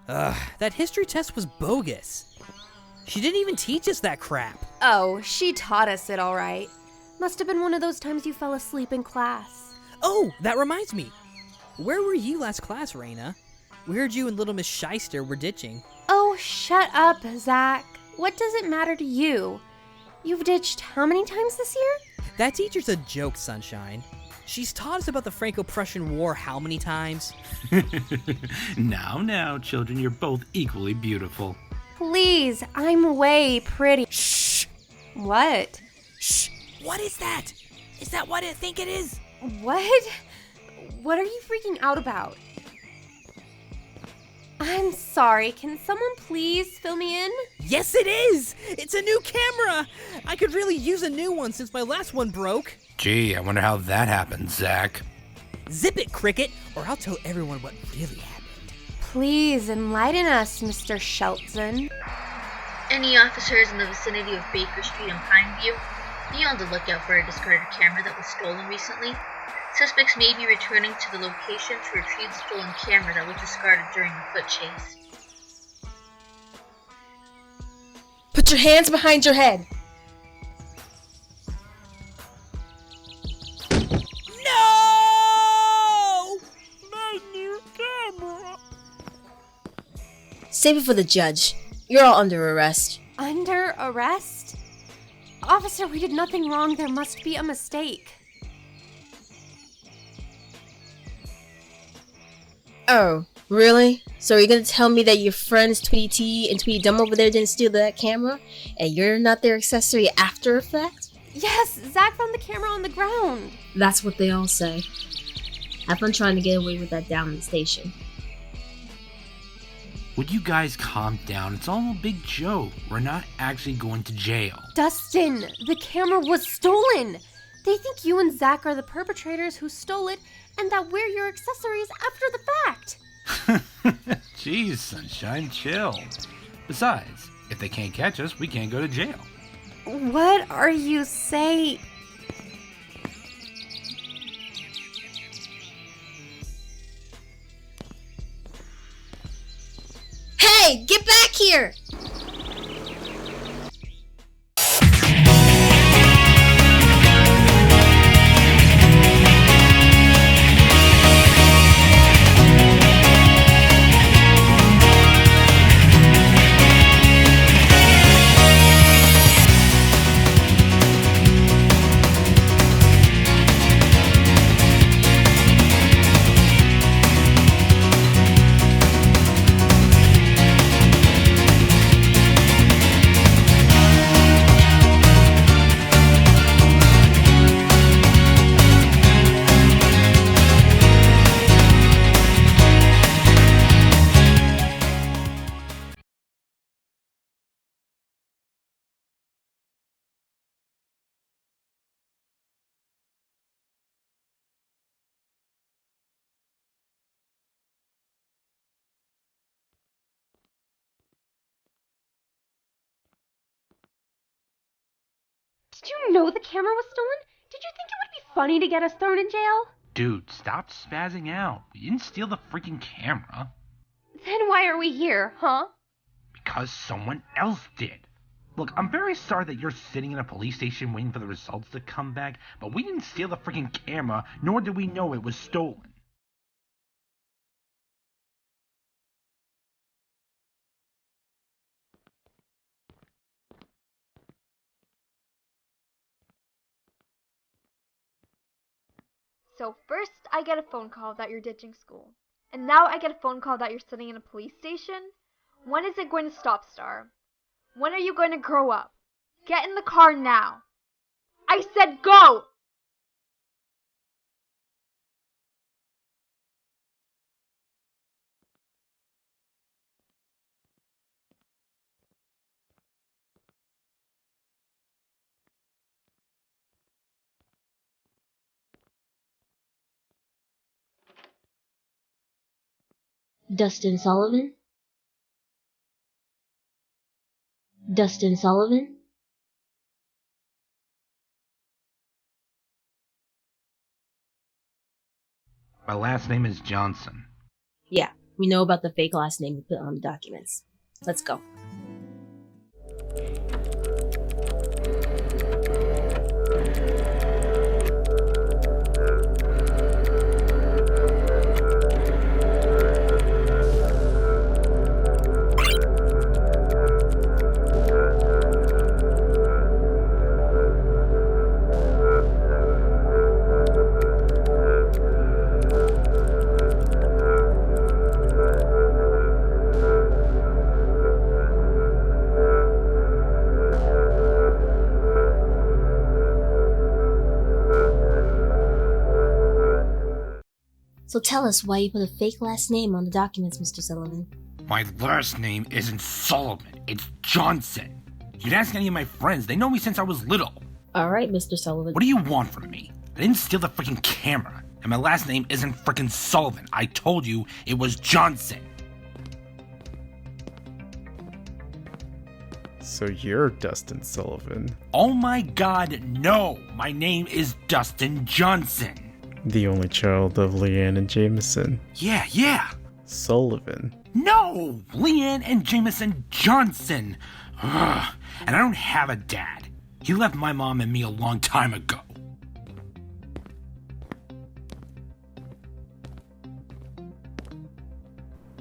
That history test was bogus. She didn't even teach us that crap. Oh, she taught us it all right. Must have been one of those times you fell asleep in class. Oh, that reminds me. Where were you last class, Reyna? We heard you and Little Miss Shyster were ditching. Oh, shut up, Zach. What does it matter to you? You've ditched how many times this year? That teacher's a joke, Sunshine. She's taught us about the Franco-Prussian War how many times? Now, children, you're both equally beautiful. Please, I'm way pretty. Shh! What? Shh! What is that? Is that what I think it is? What? What are you freaking out about? I'm sorry, can someone please fill me in? Yes, it is! It's a new camera! I could really use a new one since my last one broke. Gee, I wonder how that happened, Zach. Zip it, Cricket, or I'll tell everyone what really happened. Please enlighten us, Mr. Shelton. Any officers in the vicinity of Baker Street and Pineview? Be on the lookout for a discarded camera that was stolen recently. Suspects may be returning to the location to retrieve the stolen camera that was discarded during the foot chase. Put your hands behind your head. No! My new camera! Save it for the judge. You're all under arrest. Under arrest? Officer, we did nothing wrong. There must be a mistake. Oh, really? So you're gonna tell me that your friends Tweety T and Tweety Dumb over there didn't steal that camera, and you're not their accessory after effect? Yes, Zach found the camera on the ground. That's what they all say. Have fun trying to get away with that down in the station. Would you guys calm down? It's all a big joke. We're not actually going to jail. Dustin, the camera was stolen. They think you and Zach are the perpetrators who stole it, and that we're your accessories after the fact. Jeez, Sunshine, chill. Besides, if they can't catch us, we can't go to jail. What are you saying? Hey, get back here! Did you know the camera was stolen? Did you think it would be funny to get us thrown in jail? Dude, stop spazzing out. We didn't steal the freaking camera. Then why are we here, huh? Because someone else did. Look, I'm very sorry that you're sitting in a police station waiting for the results to come back, but we didn't steal the freaking camera, nor did we know it was stolen. So first I get a phone call that you're ditching school. And now I get a phone call that you're sitting in a police station? When is it going to stop, Star? When are you going to grow up? Get in the car now. I said go! Dustin Sullivan? Dustin Sullivan? My last name is Johnson. Yeah, We know about the fake last name you put on the documents. Let's go. So tell us why you put a fake last name on the documents, Mr. Sullivan. My last name isn't Sullivan, it's Johnson. You can ask any of my friends, they know me since I was little. Alright, Mr. Sullivan. What do you want from me? I didn't steal the freaking camera, and my last name isn't freaking Sullivan. I told you it was Johnson. So you're Dustin Sullivan. Oh my god, no! My name is Dustin Johnson. The only child of Leighanne and Jamison. Yeah. Sullivan. No! Leighanne and Jamison Johnson! Ugh. And I don't have a dad. He left my mom and me a long time ago.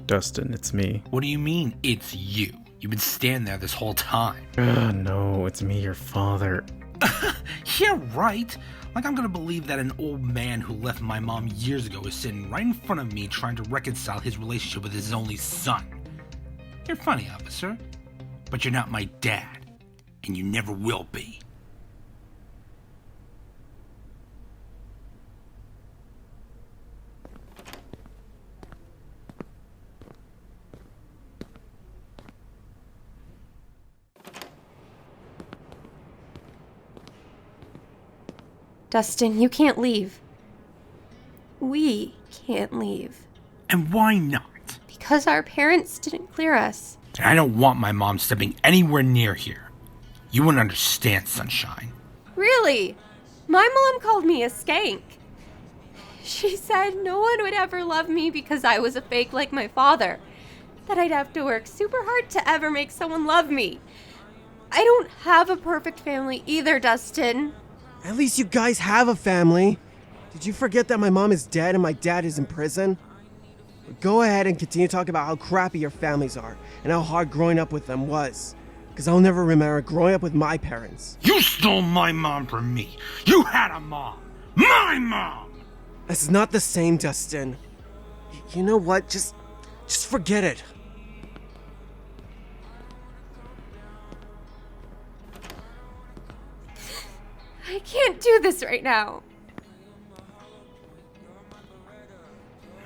Dustin, it's me. What do you mean, it's you? You've been standing there this whole time. No, it's me, your father. Yeah, right. Like I'm gonna believe that an old man who left my mom years ago is sitting right in front of me trying to reconcile his relationship with his only son. You're funny, officer. But you're not my dad. And you never will be. Dustin, you can't leave. We can't leave. And why not? Because our parents didn't clear us. And I don't want my mom stepping anywhere near here. You wouldn't understand, Sunshine. Really? My mom called me a skank. She said no one would ever love me because I was a fake like my father. That I'd have to work super hard to ever make someone love me. I don't have a perfect family either, Dustin. At least you guys have a family. Did you forget that my mom is dead and my dad is in prison? Go ahead and continue talking about how crappy your families are and how hard growing up with them was. Because I'll never remember growing up with my parents. You stole my mom from me. You had a mom. My mom! That's not the same, Dustin. You know what? Just forget it. I can't do this right now.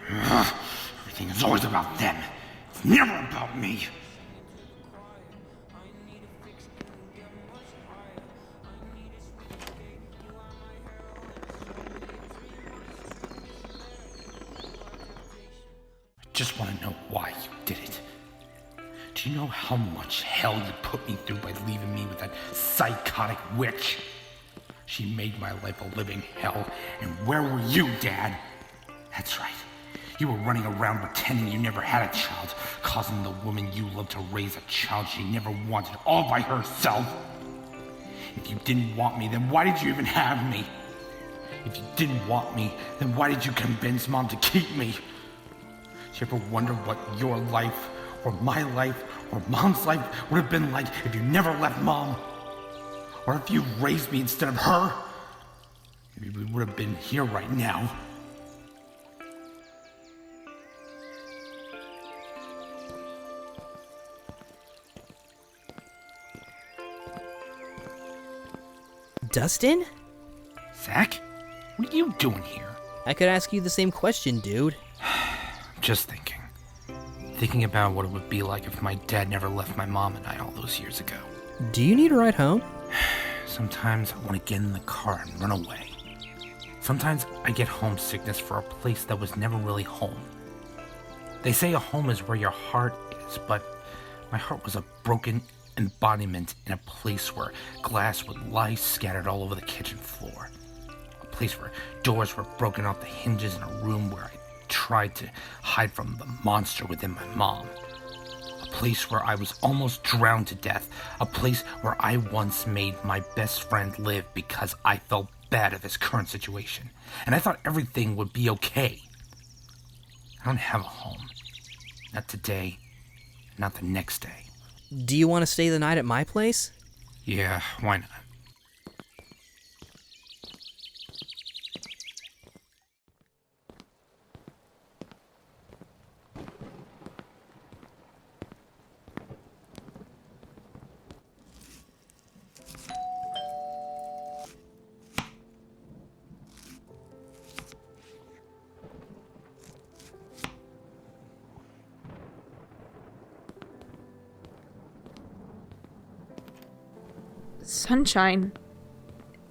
Everything is always about them. It's never about me. I just want to know why you did it. Do you know how much hell you put me through by leaving me with that psychotic witch? She made my life a living hell, and where were you, Dad? That's right. You were running around pretending you never had a child, causing the woman you loved to raise a child she never wanted all by herself. If you didn't want me, then why did you even have me? If you didn't want me, then why did you convince Mom to keep me? Did you ever wonder what your life, or my life, or Mom's life would have been like if you never left Mom? Or if you raised me instead of her? Maybe we would have been here right now. Dustin? Zach? What are you doing here? I could ask you the same question, dude. Just thinking. Thinking about what it would be like if my dad never left my mom and I all those years ago. Do you need a ride home? Sometimes I want to get in the car and run away. Sometimes I get homesickness for a place that was never really home. They say a home is where your heart is, but my heart was a broken embodiment in a place where glass would lie scattered all over the kitchen floor. A place where doors were broken off the hinges in a room where I tried to hide from the monster within my mom. A place where I was almost drowned to death. A place where I once made my best friend live because I felt bad of his current situation. And I thought everything would be okay. I don't have a home. Not today. Not the next day. Do you want to stay the night at my place? Yeah, why not? Sunshine,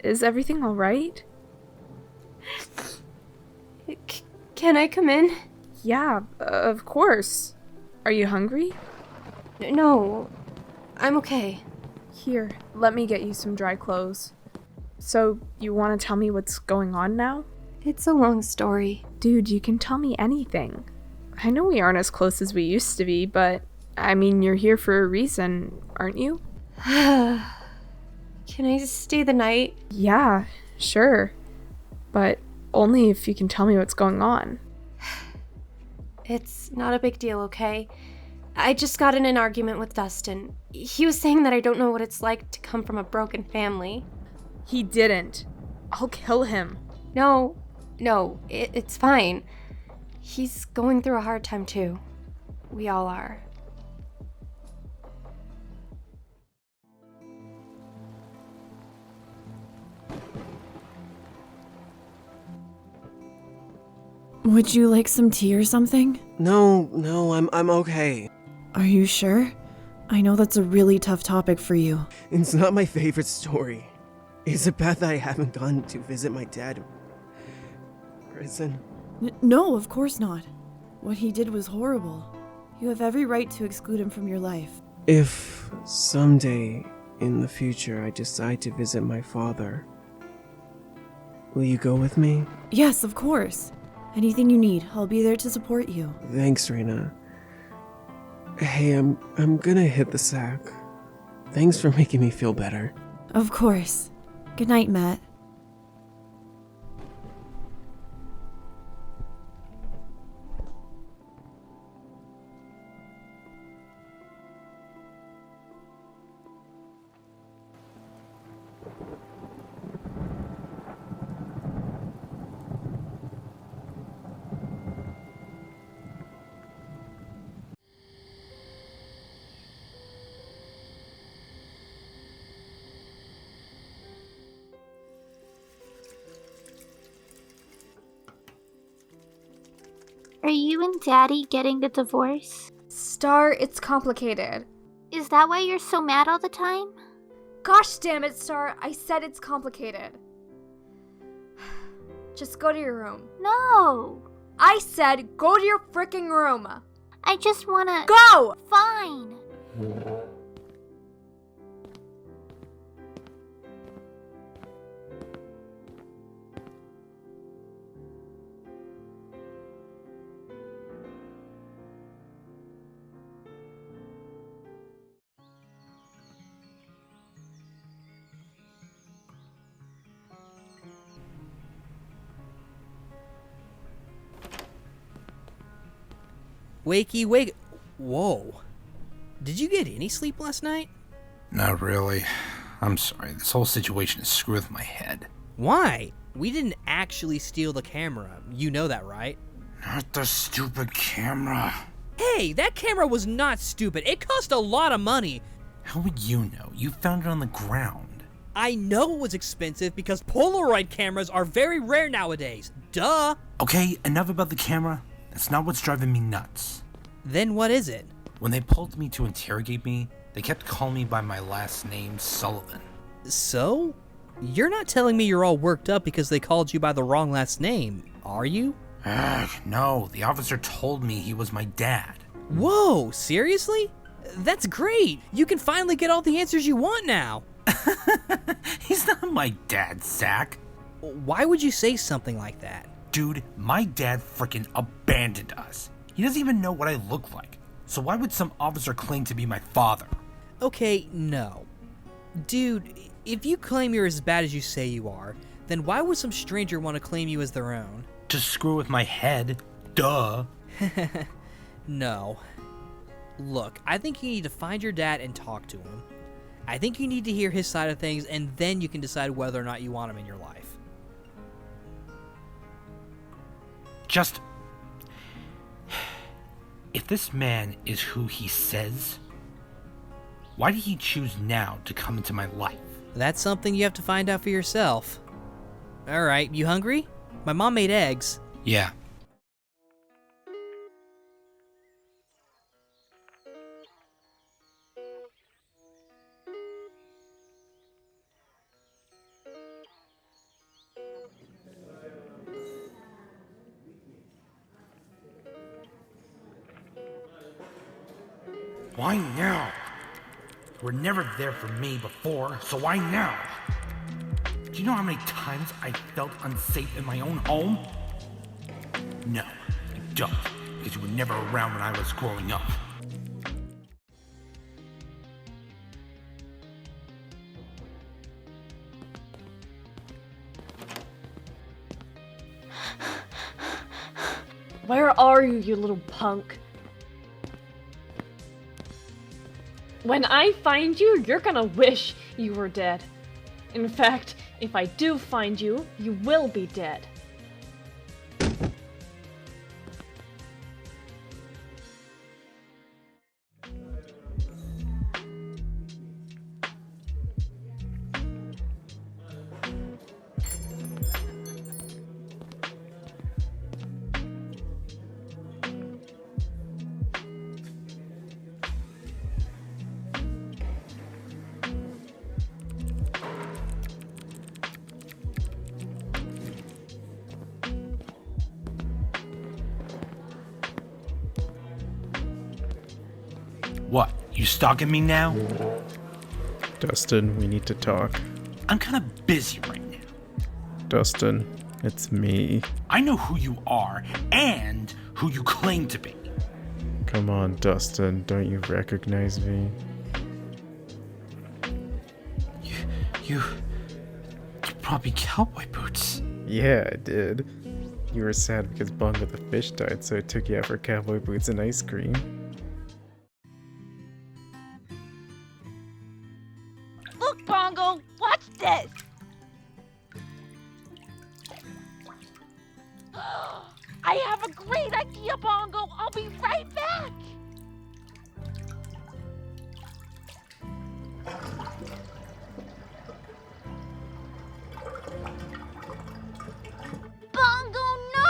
is everything all right? Can I come in? Yeah, of course. Are you hungry? No, I'm okay. Here, let me get you some dry clothes. So, you want to tell me what's going on now? It's a long story. Dude, you can tell me anything. I know we aren't as close as we used to be, but I mean, you're here for a reason, aren't you? Can I stay the night? Yeah, sure. But only if you can tell me what's going on. It's not a big deal, okay? I just got in an argument with Dustin. He was saying that I don't know what it's like to come from a broken family. He didn't. I'll kill him. No, it's fine. He's going through a hard time too. We all are. Would you like some tea or something? No, I'm okay. Are you sure? I know that's a really tough topic for you. It's not my favorite story. Is it bad that I haven't gone to visit my dad in prison? No, of course not. What he did was horrible. You have every right to exclude him from your life. If someday in the future I decide to visit my father, will you go with me? Yes, of course. Anything you need, I'll be there to support you. Thanks, Reyna. Hey, I'm gonna hit the sack. Thanks for making me feel better. Of course. Good night, Matt. Are you and Daddy getting a divorce? Star, it's complicated. Is that why you're so mad all the time? Gosh damn it, Star. I said it's complicated. Just go to your room. No! I said go to your freaking room. I just wanna... Go! Fine! Wakey, wake. Whoa. Did you get any sleep last night? Not really. I'm sorry, this whole situation is screwed with my head. Why? We didn't actually steal the camera. You know that, right? Not the stupid camera. Hey, that camera was not stupid. It cost a lot of money. How would you know? You found it on the ground. I know it was expensive because Polaroid cameras are very rare nowadays. Duh. Okay, enough about the camera. That's not what's driving me nuts. Then what is it? When they pulled me to interrogate me, they kept calling me by my last name, Sullivan. So? You're not telling me you're all worked up because they called you by the wrong last name, are you? No, the officer told me he was my dad. Whoa, seriously? That's great. You can finally get all the answers you want now. He's not my dad, Zach. Why would you say something like that? Dude, my dad frickin' abandoned us. He doesn't even know what I look like. So why would some officer claim to be my father? Okay, no. Dude, if you claim you're as bad as you say you are, then why would some stranger want to claim you as their own? To screw with my head. Duh. No. Look, I think you need to find your dad and talk to him. I think you need to hear his side of things, and then you can decide whether or not you want him in your life. Just... If this man is who he says, why did he choose now to come into my life? That's something you have to find out for yourself. Alright, you hungry? My mom made eggs. Yeah. Why now? You were never there for me before, so why now? Do you know how many times I felt unsafe in my own home? No, I don't, because you were never around when I was growing up. Where are you, you little punk? When I find you, you're gonna wish you were dead. In fact, if I do find you, you will be dead. What, you stalking me now? Dustin, we need to talk. I'm kinda busy right now. Dustin, it's me. I know who you are, and who you claim to be. Come on, Dustin, don't you recognize me? You brought me cowboy boots. Yeah, I did. You were sad because Bongo the fish died, so I took you out for cowboy boots and ice cream. Look, Bongo, watch this! I have a great idea, Bongo! I'll be right back! Bongo, no!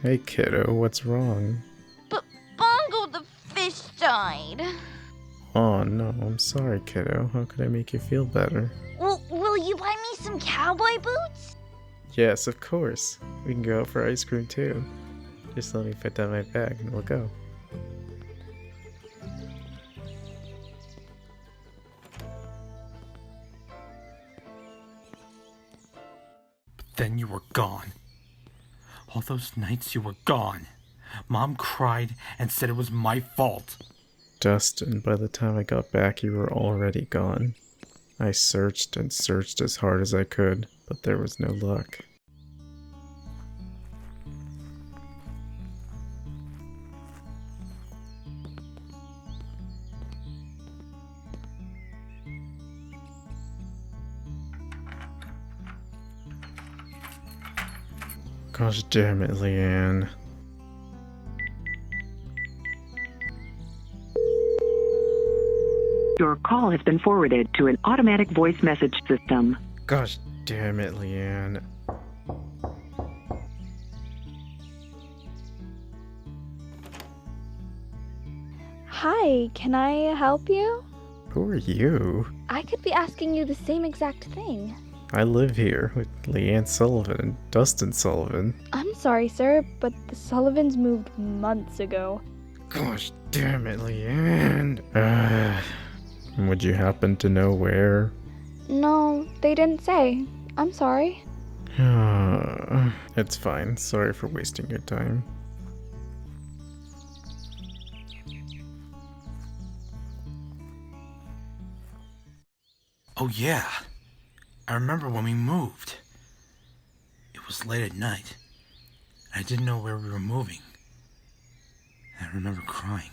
Hey kiddo, what's wrong? But Bongo the fish died. Oh no, I'm sorry kiddo. How could I make you feel better? Well, will you buy me some cowboy boots? Yes, of course. We can go out for ice cream too. Just let me put down my bag and we'll go. But then you were gone. All those nights you were gone. Mom cried and said it was my fault. Dustin, by the time I got back, you were already gone. I searched and searched as hard as I could, but there was no luck. Gosh damn it, Leighanne. Your call has been forwarded to an automatic voice message system. Gosh damn it, Leighanne. Hi, can I help you? Who are you? I could be asking you the same exact thing. I live here with Leighanne Sullivan and Dustin Sullivan. I'm sorry, sir, but the Sullivans moved months ago. Gosh damn it, Leighanne. Would you happen to know where? No, they didn't say. I'm sorry. It's fine. Sorry for wasting your time. Oh yeah, I remember when we moved. It was late at night. I didn't know where we were moving. I remember crying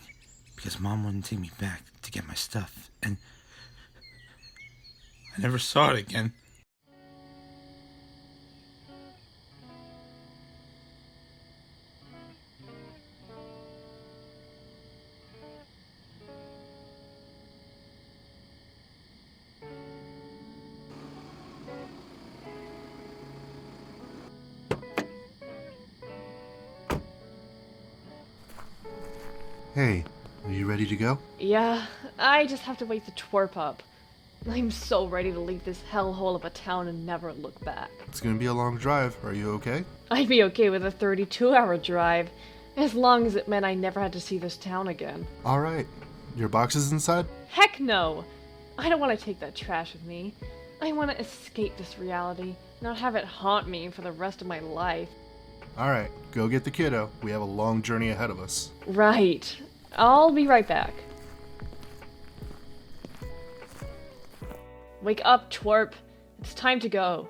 because Mom wouldn't take me back to get my stuff, and I never saw it again. Hey, are you ready to go? Yeah, I just have to wake the twerp up. I'm so ready to leave this hellhole of a town and never look back. It's gonna be a long drive. Are you okay? I'd be okay with a 32-hour drive, as long as it meant I never had to see this town again. Alright. Your box is inside? Heck no! I don't want to take that trash with me. I want to escape this reality, not have it haunt me for the rest of my life. Alright, go get the kiddo. We have a long journey ahead of us. Right. I'll be right back. Wake up, twerp. It's time to go.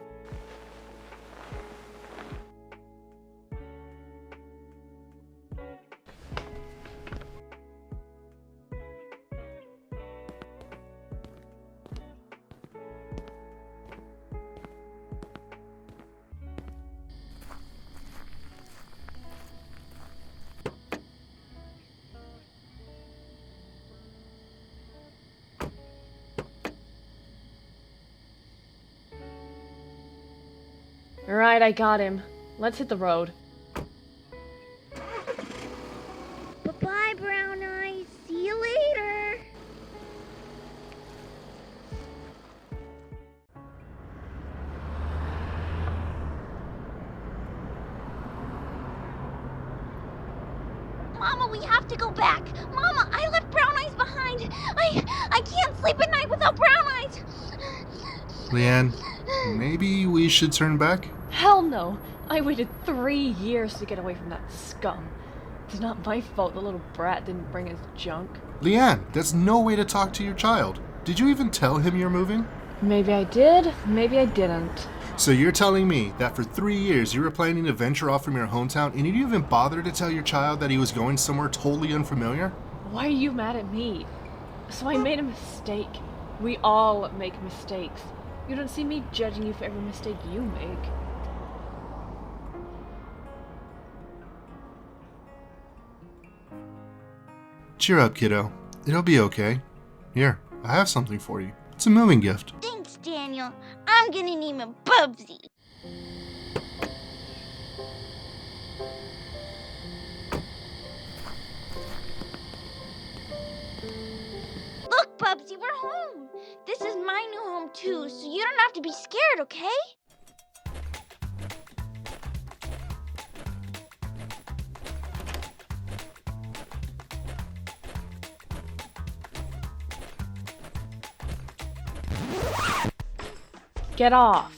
Alright, I got him. Let's hit the road. Bye-bye, Brown Eyes. See you later. Mama, we have to go back. Mama, I left Brown Eyes behind. I can't sleep at night without Brown Eyes. Leighanne, maybe we should turn back? Hell no! I waited 3 years to get away from that scum. It's not my fault the little brat didn't bring his junk. Leighanne, that's no way to talk to your child. Did you even tell him you're moving? Maybe I did, maybe I didn't. So you're telling me that for 3 years you were planning to venture off from your hometown and you didn't even bother to tell your child that he was going somewhere totally unfamiliar? Why are you mad at me? So I made a mistake. We all make mistakes. You don't see me judging you for every mistake you make. Cheer up, kiddo. It'll be okay. Here, I have something for you. It's a moving gift. Thanks, Daniel. I'm gonna name him Bubsy. Look, Bubsy, we're home. This is my new home too, so you don't have to be scared, okay? Get off.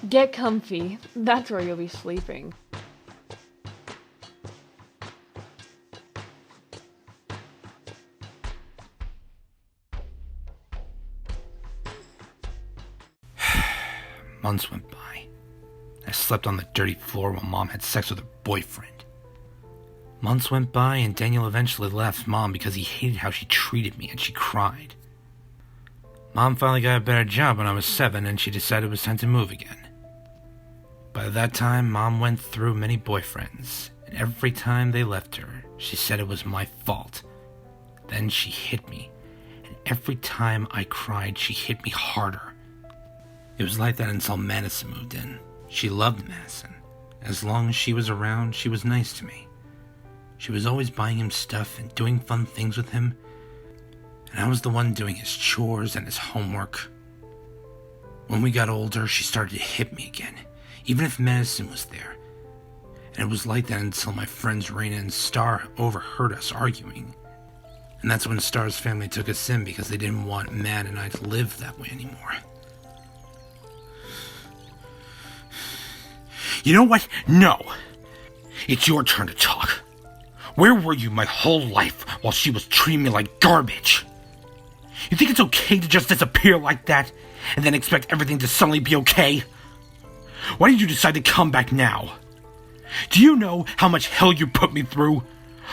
Get comfy. That's where you'll be sleeping. Months went by. I slept on the dirty floor while Mom had sex with her boyfriend. Months went by and Daniel eventually left Mom because he hated how she treated me and she cried. Mom finally got a better job when I was 7 and she decided it was time to move again. By that time, Mom went through many boyfriends, and every time they left her, she said it was my fault. Then she hit me, and every time I cried, she hit me harder. It was like that until Mattison moved in. She loved Mattison. As long as she was around, she was nice to me. She was always buying him stuff and doing fun things with him. And I was the one doing his chores and his homework. When we got older, she started to hit me again, even if Mattison was there. And it was like that until my friends Reyna and Star overheard us arguing. And that's when Star's family took us in because they didn't want Matt and I to live that way anymore. You know what? No. It's your turn to talk. Where were you my whole life while she was treating me like garbage? You think it's okay to just disappear like that and then expect everything to suddenly be okay? Why did you decide to come back now? Do you know how much hell you put me through?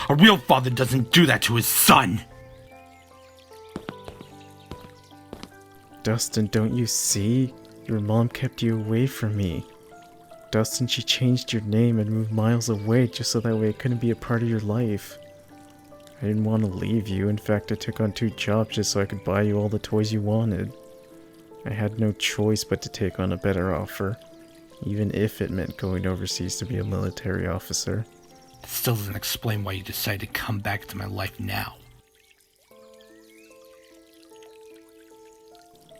A real father doesn't do that to his son. Dustin, don't you see? Your mom kept you away from me. Dustin, she changed your name and moved miles away just so that way it couldn't be a part of your life. I didn't want to leave you. In fact, I took on 2 jobs just so I could buy you all the toys you wanted. I had no choice but to take on a better offer, even if it meant going overseas to be a military officer. It still doesn't explain why you decided to come back to my life now.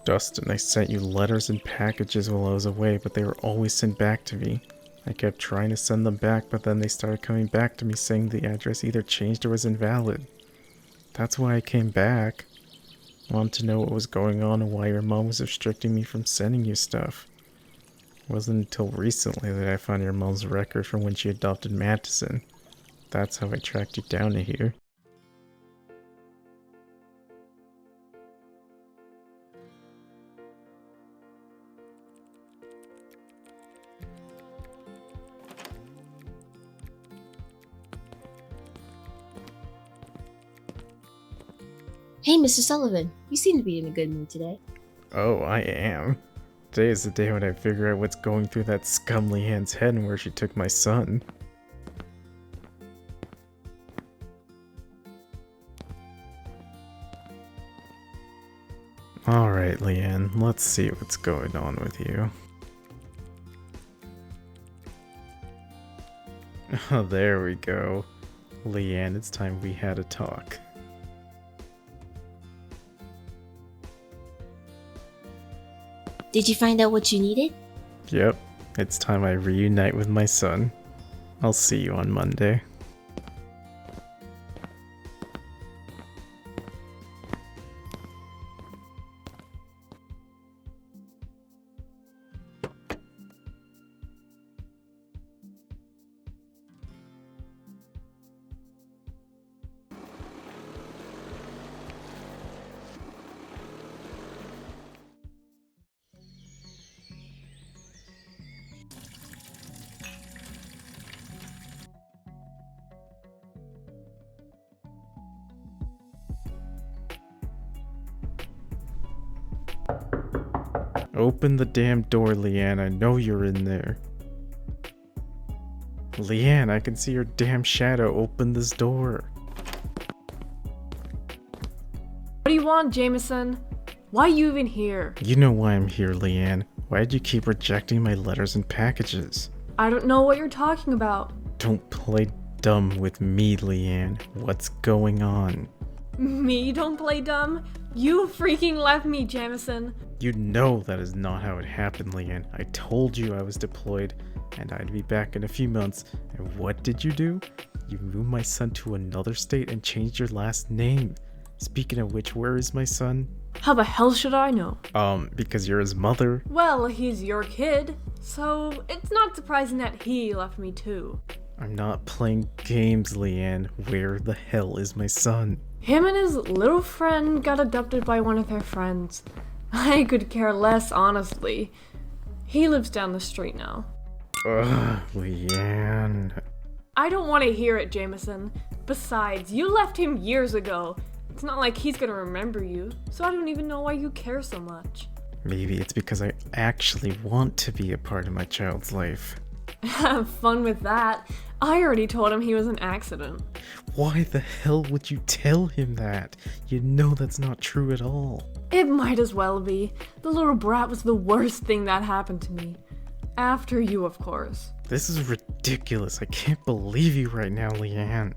Dustin, I sent you letters and packages while I was away, but they were always sent back to me. I kept trying to send them back, but then they started coming back to me saying the address either changed or was invalid. That's why I came back. I wanted to know what was going on and why your mom was restricting me from sending you stuff. It wasn't until recently that I found your mom's record from when she adopted Mattison. That's how I tracked you down to here. Hey, Mr. Sullivan, you seem to be in a good mood today. Oh, I am. Today is the day when I figure out what's going through that scum Leighanne's head and where she took my son. Alright, Leighanne, let's see what's going on with you. Oh, there we go. Leighanne, it's time we had a talk. Did you find out what you needed? Yep, it's time I reunite with my son. I'll see you on Monday. Open the damn door, Leighanne. I know you're in there. Leighanne, I can see your damn shadow. Open this door. What do you want, Jamison? Why are you even here? You know why I'm here, Leighanne. Why did you keep rejecting my letters and packages? I don't know what you're talking about. Don't play dumb with me, Leighanne. What's going on? Me don't play dumb? You freaking left me, Jamison. You know that is not how it happened, Leighanne. I told you I was deployed, and I'd be back in a few months, and what did you do? You moved my son to another state and changed your last name. Speaking of which, where is my son? How the hell should I know? Because you're his mother. Well, he's your kid, so it's not surprising that he left me too. I'm not playing games, Leighanne. Where the hell is my son? Him and his little friend got adopted by one of their friends. I could care less, honestly. He lives down the street now. Ugh, Leighanne. I don't want to hear it, Jamison. Besides, you left him years ago. It's not like he's gonna remember you, so I don't even know why you care so much. Maybe it's because I actually want to be a part of my child's life. Have fun with that. I already told him he was an accident. Why the hell would you tell him that? You know that's not true at all. It might as well be. The little brat was the worst thing that happened to me. After you, of course. This is ridiculous. I can't believe you right now, Leighanne.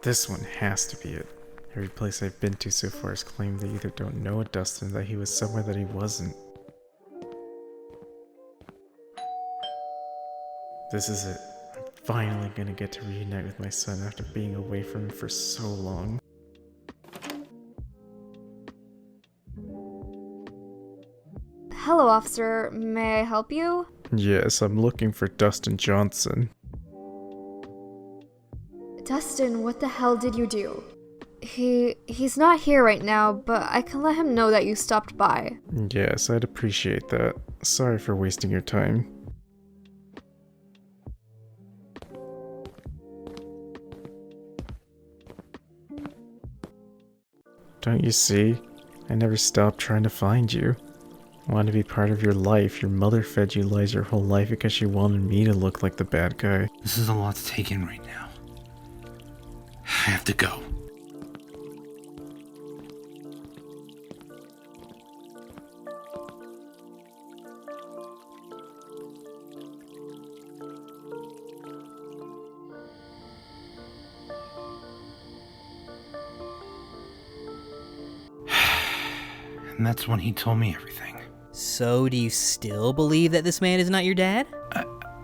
This one has to be it. Every place I've been to so far has claimed they either don't know Dustin or that he was somewhere that he wasn't. This is it. I'm finally gonna get to reunite with my son after being away from him for so long. Hello, officer. May I help you? Yes, I'm looking for Dustin Johnson. Dustin, what the hell did you do? He's not here right now, but I can let him know that you stopped by. Yes, I'd appreciate that. Sorry for wasting your time. Don't you see? I never stopped trying to find you. I wanted to be part of your life. Your mother fed you lies your whole life because she wanted me to look like the bad guy. This is a lot to take in right now. I have to go. And that's when he told me everything. So, do you still believe that this man is not your dad?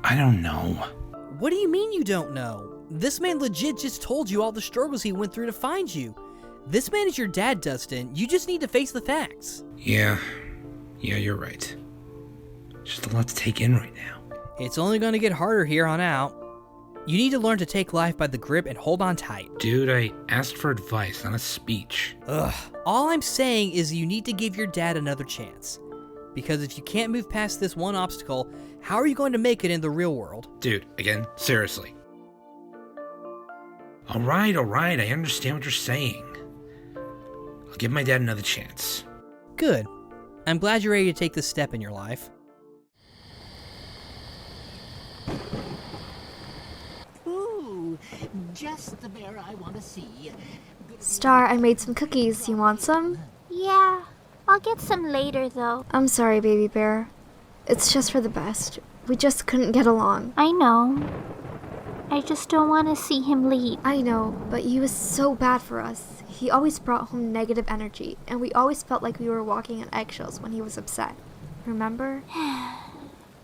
I don't know. What do you mean you don't know? This man legit just told you all the struggles he went through to find you. This man is your dad, Dustin. You just need to face the facts. Yeah, you're right. Just a lot to take in right now. It's only going to get harder here on out. You need to learn to take life by the grip and hold on tight. Dude, I asked for advice, not a speech. Ugh. All I'm saying is you need to give your dad another chance. Because if you can't move past this one obstacle, how are you going to make it in the real world? Dude, again, seriously. Alright, I understand what you're saying. I'll give my dad another chance. Good. I'm glad you're ready to take this step in your life. Ooh, just the bear I want to see. Star, I made some cookies. You want some? Yeah, I'll get some later though. I'm sorry, baby bear. It's just for the best. We just couldn't get along. I know. I just don't want to see him leave. I know, but he was so bad for us. He always brought home negative energy, and we always felt like we were walking on eggshells when he was upset. Remember?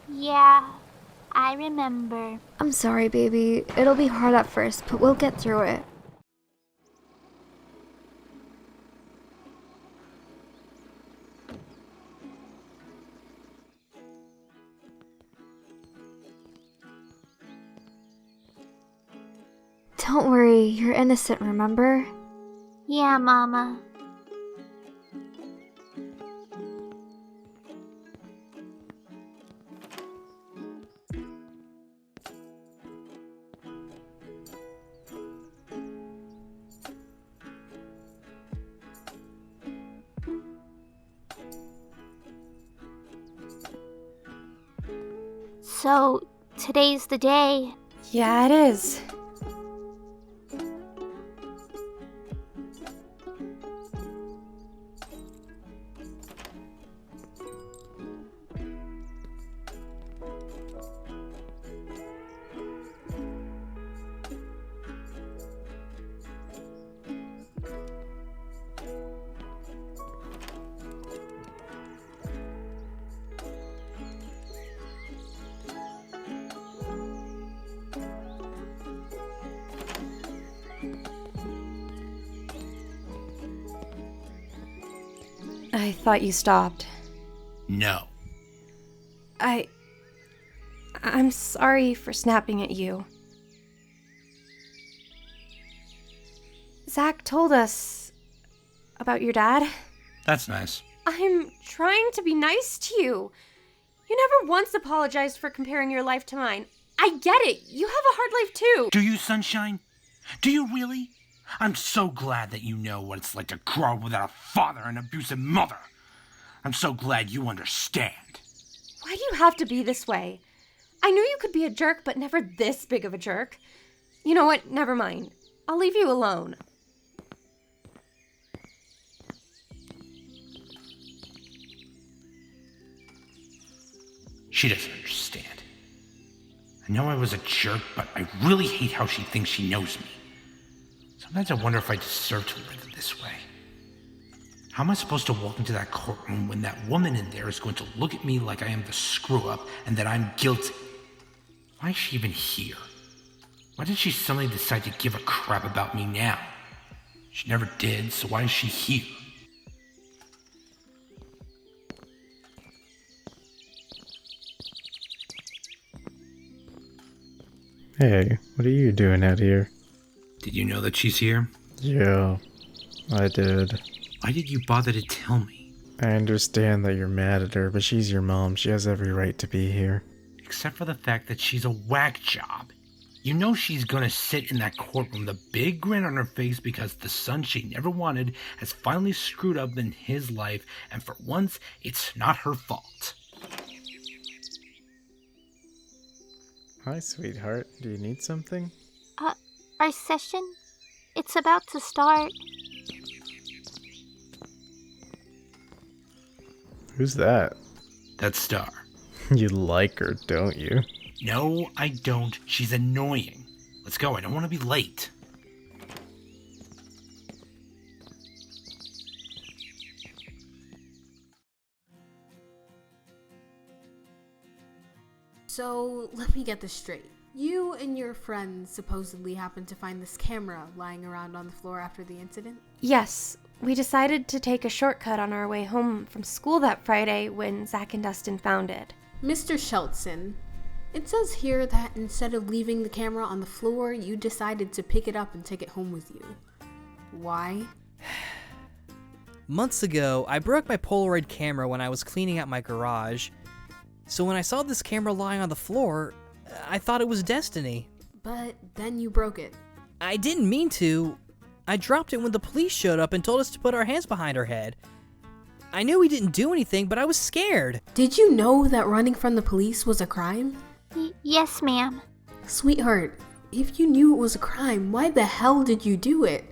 Yeah, I remember. I'm sorry, baby. It'll be hard at first, but we'll get through it. Don't worry, you're innocent, remember? Yeah, Mama. So, today's the day. Yeah, it is. I thought you stopped. No. I'm sorry for snapping at you. Zach told us about your dad. That's nice. I'm trying to be nice to you. You never once apologized for comparing your life to mine. I get it. You have a hard life too. Do you, Sunshine? Do you really? I'm so glad that you know what it's like to grow up without a father and an abusive mother. I'm so glad you understand. Why do you have to be this way? I knew you could be a jerk, but never this big of a jerk. You know what? Never mind. I'll leave you alone. She doesn't understand. I know I was a jerk, but I really hate how she thinks she knows me. Sometimes I wonder if I deserve to live this way. How am I supposed to walk into that courtroom when that woman in there is going to look at me like I am the screw-up and that I'm guilty? Why is she even here? Why did she suddenly decide to give a crap about me now? She never did, so why is she here? Hey, what are you doing out here? Did you know that she's here? Yeah, I did. Why did you bother to tell me? I understand that you're mad at her, but she's your mom. She has every right to be here. Except for the fact that she's a whack job. You know she's gonna sit in that courtroom with a big grin on her face because the son she never wanted has finally screwed up in his life, and for once, it's not her fault. Hi, sweetheart. Do you need something? Our session? It's about to start. Who's that? That's Star. You like her, don't you? No, I don't. She's annoying. Let's go. I don't want to be late. So, let me get this straight. You and your friends supposedly happened to find this camera lying around on the floor after the incident? Yes, we decided to take a shortcut on our way home from school that Friday when Zach and Dustin found it. Mr. Shelton, it says here that instead of leaving the camera on the floor, you decided to pick it up and take it home with you. Why? Months ago, I broke my Polaroid camera when I was cleaning out my garage. So when I saw this camera lying on the floor, I thought it was destiny. But then you broke it. I didn't mean to. I dropped it when the police showed up and told us to put our hands behind our head. I knew we didn't do anything, but I was scared. Did you know that running from the police was a crime? Yes, ma'am. Sweetheart, if you knew it was a crime, why the hell did you do it?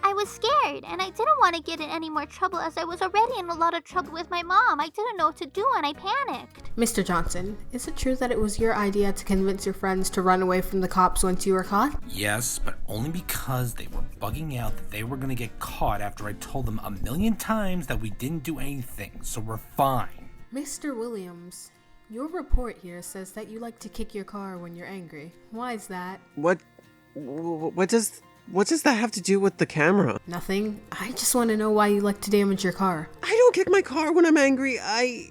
I was scared, and I didn't want to get in any more trouble as I was already in a lot of trouble with my mom. I didn't know what to do, and I panicked. Mr. Johnson, is it true that it was your idea to convince your friends to run away from the cops once you were caught? Yes, but only because they were bugging out that they were going to get caught after I told them 1,000,000 times that we didn't do anything, so we're fine. Mr. Williams, your report here says that you like to kick your car when you're angry. Why is that? What does that have to do with the camera? Nothing. I just want to know why you like to damage your car. I don't kick my car when I'm angry. I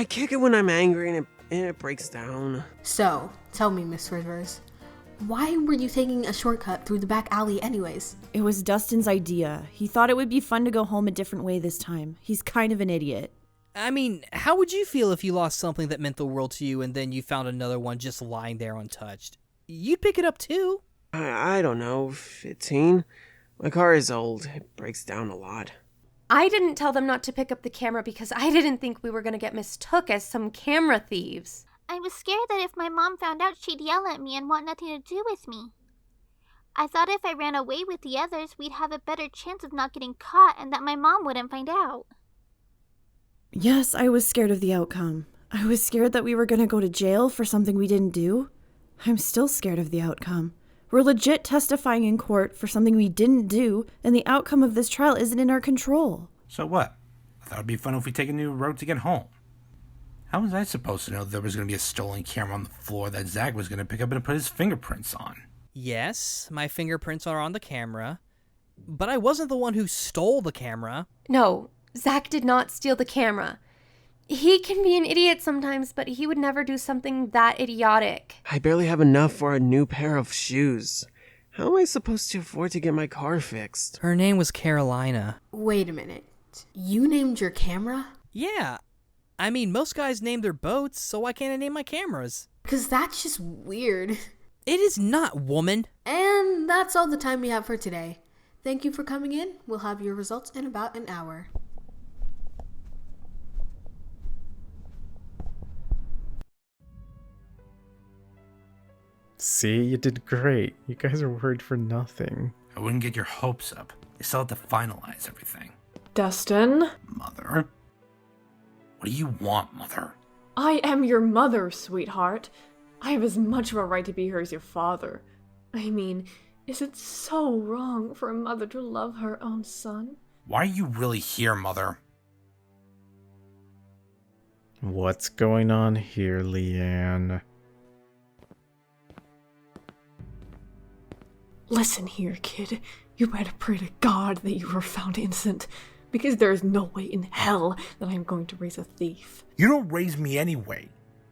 kick it when I'm angry and it breaks down. So, tell me, Miss Rivers, why were you taking a shortcut through the back alley anyways? It was Dustin's idea. He thought it would be fun to go home a different way this time. He's kind of an idiot. I mean, how would you feel if you lost something that meant the world to you and then you found another one just lying there untouched? You'd pick it up too. I don't know, 15. My car is old. It breaks down a lot. I didn't tell them not to pick up the camera because I didn't think we were going to get mistook as some camera thieves. I was scared that if my mom found out, she'd yell at me and want nothing to do with me. I thought if I ran away with the others, we'd have a better chance of not getting caught and that my mom wouldn't find out. Yes, I was scared of the outcome. I was scared that we were going to go to jail for something we didn't do. I'm still scared of the outcome. We're legit testifying in court for something we didn't do, and the outcome of this trial isn't in our control. So what? I thought it'd be fun if we take a new road to get home. How was I supposed to know there was going to be a stolen camera on the floor that Zach was going to pick up and put his fingerprints on? Yes, my fingerprints are on the camera, but I wasn't the one who stole the camera. No, Zach did not steal the camera. He can be an idiot sometimes, but he would never do something that idiotic. I barely have enough for a new pair of shoes. How am I supposed to afford to get my car fixed? Her name was Carolina. Wait a minute. You named your camera? Yeah. I mean, most guys name their boats, so why can't I name my cameras? Because that's just weird. It is not, woman. And that's all the time we have for today. Thank you for coming in. We'll have your results in about an hour. See, you did great. You guys are worried for nothing. I wouldn't get your hopes up. You still have to finalize everything. Dustin? Mother? What do you want, Mother? I am your mother, sweetheart. I have as much of a right to be here as your father. I mean, is it so wrong for a mother to love her own son? Why are you really here, Mother? What's going on here, Leighanne? Listen here, kid. You better pray to God that you were found innocent, because there is no way in hell that I am going to raise a thief. You don't raise me anyway.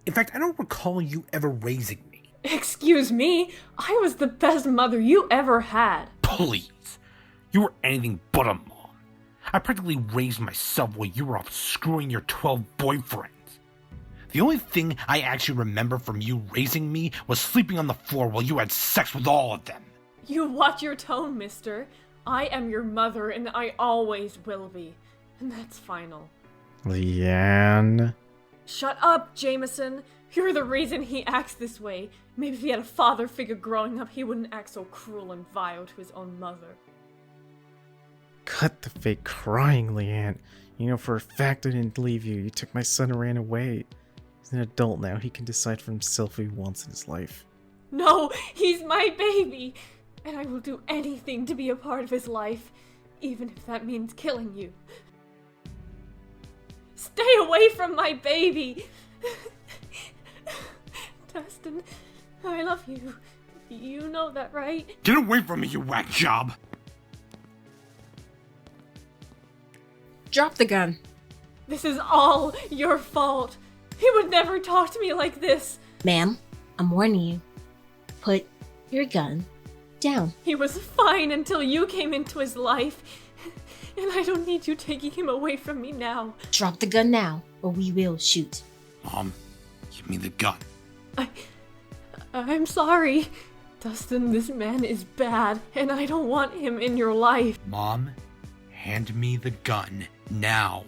In fact, I don't recall you ever raising me. Excuse me? I was the best mother you ever had. Please. You were anything but a mom. I practically raised myself while you were off screwing your 12 boyfriends. The only thing I actually remember from you raising me was sleeping on the floor while you had sex with all of them. You watch your tone, mister. I am your mother, and I always will be. And that's final. Leighanne? Shut up, Jamison. You're the reason he acts this way. Maybe if he had a father figure growing up, he wouldn't act so cruel and vile to his own mother. Cut the fake crying, Leighanne. You know for a fact I didn't leave you. You took my son and ran away. He's an adult now. He can decide for himself what he wants in his life. No, he's my baby! And I will do anything to be a part of his life, even if that means killing you. Stay away from my baby! Dustin, I love you. You know that, right? Get away from me, you whack job! Drop the gun. This is all your fault. He would never talk to me like this. Ma'am, I'm warning you. Put your gun down. He was fine until you came into his life. And I don't need you taking him away from me now. Drop the gun now, or we will shoot. Mom, give me the gun. I'm sorry. Dustin, this man is bad, and I don't want him in your life. Mom, hand me the gun now.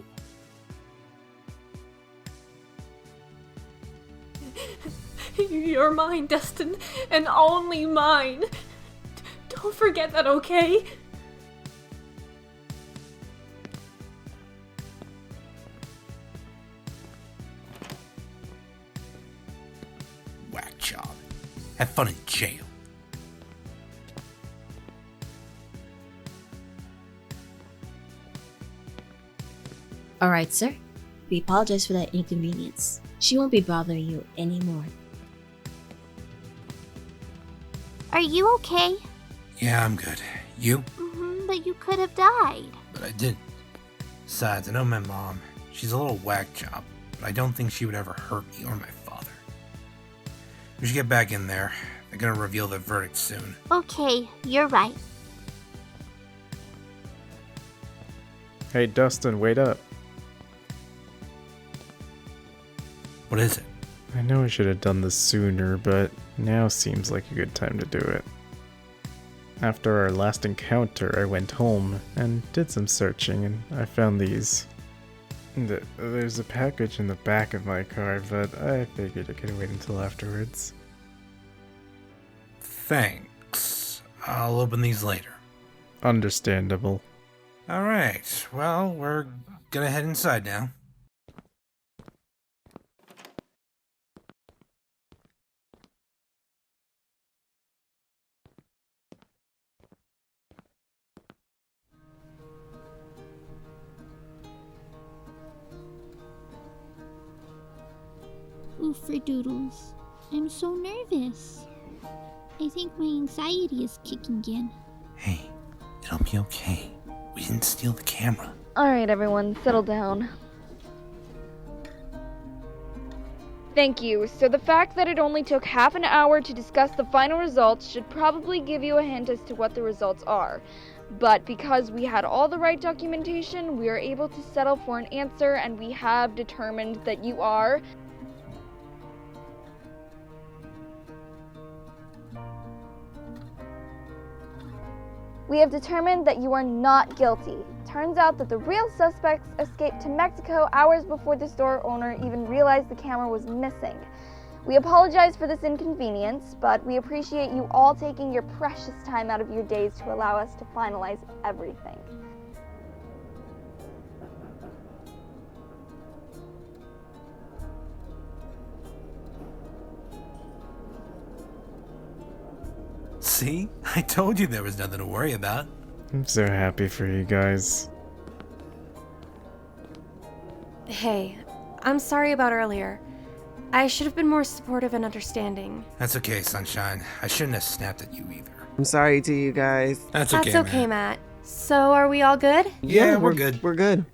You're mine, Dustin, and only mine. Don't forget that, okay? Whack job. Have fun in jail. Alright, sir. We apologize for that inconvenience. She won't be bothering you anymore. Are you okay? Yeah, I'm good. You? But you could have died. But I didn't. Besides, I know my mom. She's a little whack job, but I don't think she would ever hurt me or my father. We should get back in there. They're gonna reveal the verdict soon. Okay, you're right. Hey, Dustin, wait up. What is it? I know I should have done this sooner, but now seems like a good time to do it. After our last encounter, I went home and did some searching, and I found these. There's a package in the back of my car, but I figured I could wait until afterwards. Thanks. I'll open these later. Understandable. Alright, well, we're gonna head inside now. Oofradoodles. I'm so nervous. I think my anxiety is kicking in. Hey, it'll be okay. We didn't steal the camera. Alright, everyone, settle down. Thank you. So the fact that it only took half an hour to discuss the final results should probably give you a hint as to what the results are. But because we had all the right documentation, we are able to settle for an answer, and we have determined that you are We have determined that you are not guilty. Turns out that the real suspects escaped to Mexico hours before the store owner even realized the camera was missing. We apologize for this inconvenience, but we appreciate you all taking your precious time out of your days to allow us to finalize everything. See? I told you there was nothing to worry about. I'm so happy for you guys. Hey, I'm sorry about earlier. I should have been more supportive and understanding. That's okay, Sunshine. I shouldn't have snapped at you either. I'm sorry to you guys. That's okay, That's okay, Matt. So, are we all good? Yeah, we're good. We're good.